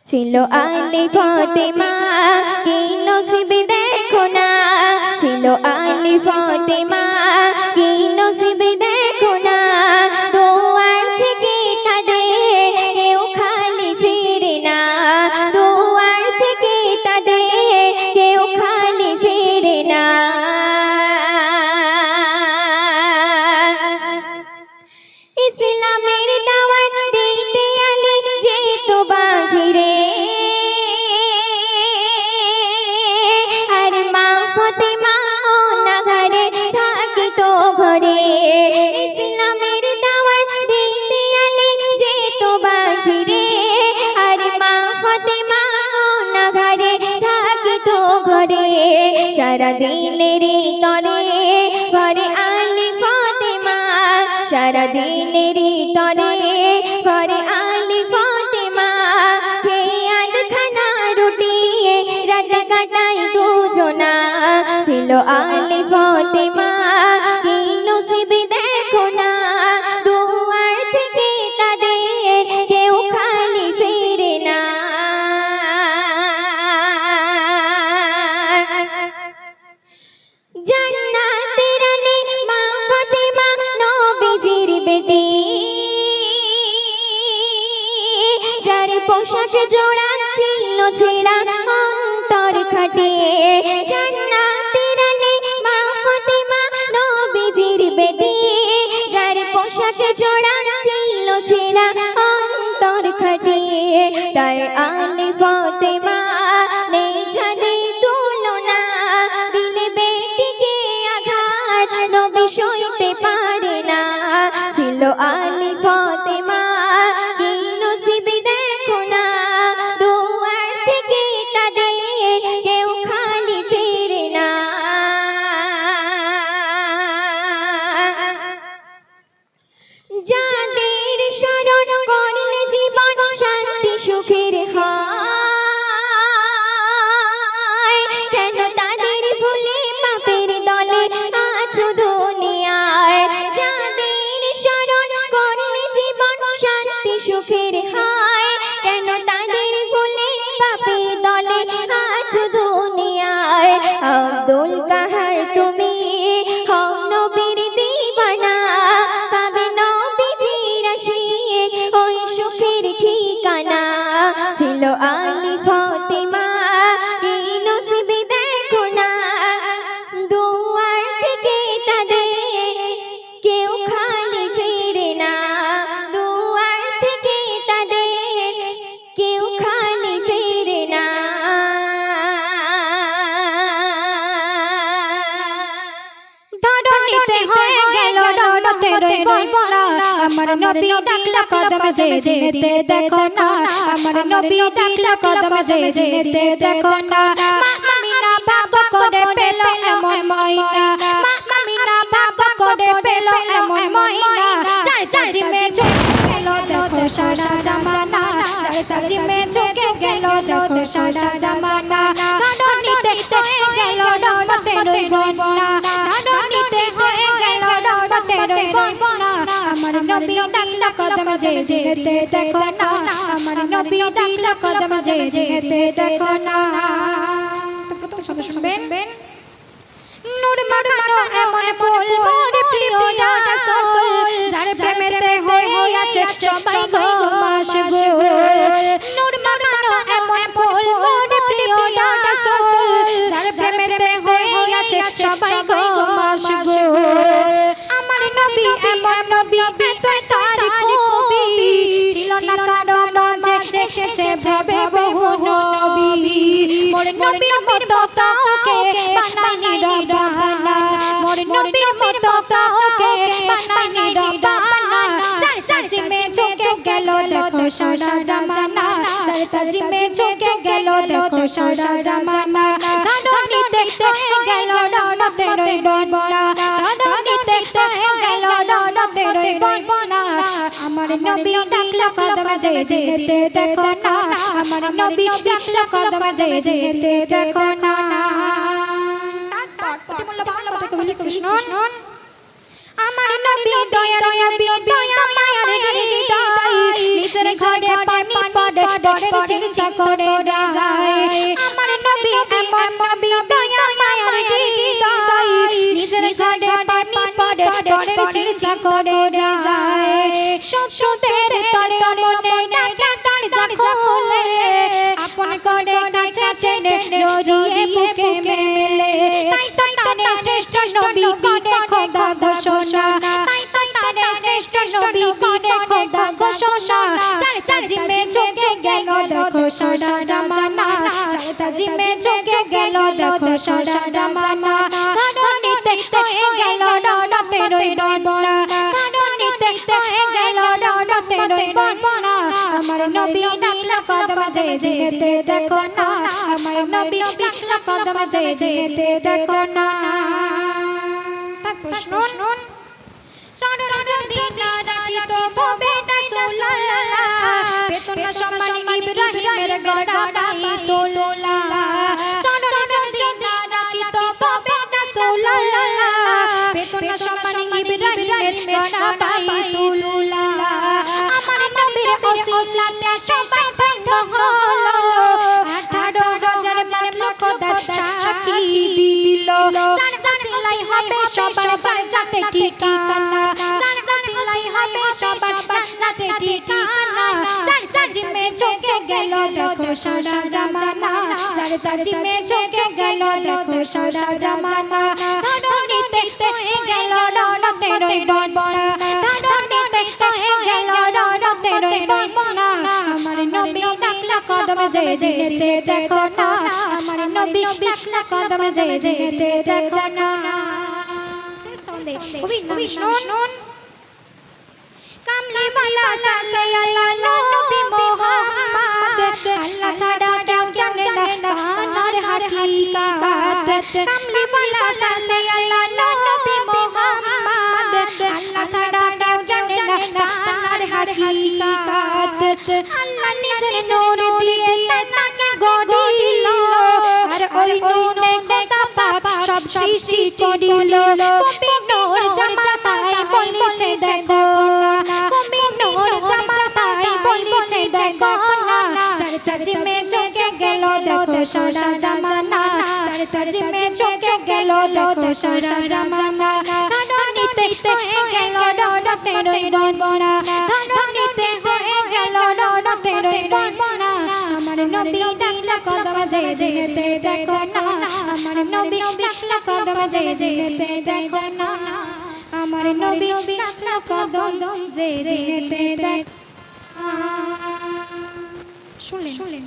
ছিল আলী ফাতেমা কি নসিব দেখো না, ছিল আলী ফাতেমা কি নসিব দেখো না, দুয়ার থেকে তাদের কেউ খালি ফিরে না, দুয়ার থেকে তাদের কেউ খালি ফিরে না। ইসলামের দাওয়াত দিতে আলী যেত বাহিরে, আর মা ফাতেমা অনাঘারে থাকিত ঘরে। ইসলামের দাওয়াত দিতে আলী যেত বাহিরে, আর মা ফাতেমা অনাঘারে থাকিত ঘরে। সারা দিনের তরে ঘরে আলী ফাতেমা, সারা দিনের তরে ঘরে আলী ফাতেমা, খেয়াল খানা রুটি রাত কাটাই দুজনা। ছিল আলী ফাতেমা কি নসিব দেখো না, দুয়ার থেকে তাদের কেউ খালি ফিরে না। জান্নাতের রানী মা ফাতেমা নবীজির বেটি, যার পোশাক জোড়া ছিল ছেঁড়া অন্তর খাটে। জান্নাতের রানী মা ফাতেমা নবীজির বেটি, যার পোশাক জোড়া ছিল ছেঁড়া অন্তর খাটে। তাই আলী ফাতেমা নেই যাদের তুলনা, দিলে বেটিকে আঘাত নবী সইতে পারে না। ছিল আলী ফাতেমা কি নসিব দেখো না, দুয়ার থেকে তাদের কেউ খালি ফিরে না। যাদের স্মরণ করলে জীবন শান্তি সুখের হয়, কেন তাদের ভুলে পাপের দলে আছো দুনিয়ায়। যাদের স্মরণ করলে জীবন শান্তি সুখের হয়, কেন তাদের ভুলে পাপের দলে আছো দুনিয়ায়। আব্দুল কাহার তুমি হও নবীর দিওয়ানা, পাবে নবীজির আশিক ওই সুখের ঠিকানা। ছিল আলী ফাতেমা কি নসিব দেখো না, দুয়ার থেকে তাদের কেউ খালি ফিরে না, দুয়ার থেকে তাদের কেউ খালি ফিরে না। ধরণীতে হয়ে গেল রহমতের বন্যা, আমার নবী ডাকলা কদমে যে জিনেতে দেখো না, আমার নবী ডাকলা কদমে যে জিনেতে দেখো না। মা আমিনা ভাগ্য করে পেল এমন ময়না, মা আমিনা ভাগ্য করে পেল এমন ময়না। চাই চাচিমে ঝুঁকে গেল দেখো সারা জামানা, চাই চাচিমে ঝুঁকে গেল দেখো সারা জামানা। ধরণীতে হয়ে গেল রহমতের বন্যা, ধরণীতে হয়ে গেল রহমতের বন্যা, আমার নবী ডাকলা কদমে যে জিনেতে দেখো না, আমার নবী ডাকলা কদমে যে জিনেতে দেখো না। প্রথম শব্দ শুনবেন, নূর মাখানো এমন ফুল মোর প্রিয় রাসূল, যার প্রেমেতে হয়ে আছে সবাই গো মাশগুল। নূর মাখানো এমন ফুল মোর প্রিয় রাসূল, যার প্রেমেতে হয়ে আছে সবাই গো মাশগুল। আমার নবী এমন নবী এতই তার খুবই, ছিল না কারো মাঝে এসেছে ভাবে বহু নবী। মোর নবীর মতো কাউকে বানায়নি রব্বানা, মোর নবীর মতো কাউকে বানায়নি রব্বানা। চাই চাচিমে ঝুঁকে গেল দেখো সারা জামানা, চাই চাচিমে ঝুঁকে গেল দেখো সারা জামানা। ধরণীতে হয়ে গেল রহমতের বন্যা, ধরণীতে হয়ে গেল রহমতের বন্যা, আমার নবী ডাকলা কদমে যে জিনেতে দেখো না, আমার নবী ডাকলা কদমে যে জিনেতে দেখো না। আমার নবী দয়ার নবী দয়া মায়ার হৃদয়, নিজের ঘরে পানি পড়ে পরের চিন্তা করে যায় আমার নবী এমন নবী দয়া মায়ার হৃদয় নিজের ঘরে পানি পড়ে পরের চিন্তা করে যায় শত্রুদের তরে মনে ডাকে দরজা খুলে আপন করে কাছে চেনে জড়িয়ে বুকে মেলে তাই তো তারে শ্রেষ্ঠ নবী করে খোদা ঘোষণা তাই তো তারে শ্রেষ্ঠ নবী করে খোদা ঘোষণা চাচা জিমে চোখে গেল দেখো সারা জামানা চাচা জিমে চোখে গেল দেখো সারা জামানা ধরণীতে হয়ে গেল রণতের ওই বন্যা ধরণীতে হয়ে গেল রণতের ওই বন্যা আমার নবী ডাকলা কদম যে যেতে দেখো না আমার নবী ডাকলা কদম যে যেতে দেখো না তারপর শুনুন চরণ যদি না রাখি তো হবে রাসূলুল্লাহ বেতন সম্মান ইব্রাহিমের গড়াই তোলা চরণ যদি না রাখি তো হবে রাসূলুল্লাহ বেতন সম্মান ইব্রাহিমের গড়াই তোলা আমার নবীর ওসিলাতে সবাই ধন্য হলো 18,000 বাংলা খোদা সাক্ষী দিল জান সিলাই হবে সবার জান্নাতে ঠিকানা জান সিলাই হবে সবার জান্নাতে ঠিকানা চার জিমে চোখে গেল দেখো সারা জামানা চার জিমে চোখে গেল দেখো সারা জামানা ধরণীতে হয়ে গেল রণতের ওই বন্যা ধরণীতে হয়ে গেল রণতের ওই বন্যা আমার নবী ডাকলা কদম যে যেতে দেখো না আমার নবী ডাকলা কদম যে যেতে দেখো না শুনুন কামলি বালা সাল্লাল্লাহু নবী মুহাম্মদ আল্লাহ ছাড়া কেউ জানে না কানার হাকিকাত কামলি বালা সাল্লাল্লাহু নবী মুহাম্মদ আল্লাহ ছাড়া কেউ জানে না কানার হাকিকাত আল্লাহ নিজের নূর দিয়ে তাকে গড়িল আর ওই নূরে খোদা পাক সব সৃষ্টি করিল কবি নূর জামাতাই বলিছে দেখো না কবি নূর জামাতাই বলিছে দেখো না চার জিমে চোখে গেল দেখো সারা জামানা চার জিমে চোখে গেল দেখো সারা জামানা ধরণীতে হয়ে গেল রণতের ওই বন্যা ধরণীতে হয়ে গেল রণতের ওই বন্যা আমার নবী ডাকলা কদম যে যেতে দেখো না আমার নবী ডাকলা কদম যে যেতে দেখো না আমার নবী ডাকলা কদম যে যেতে দেখো শুনলেন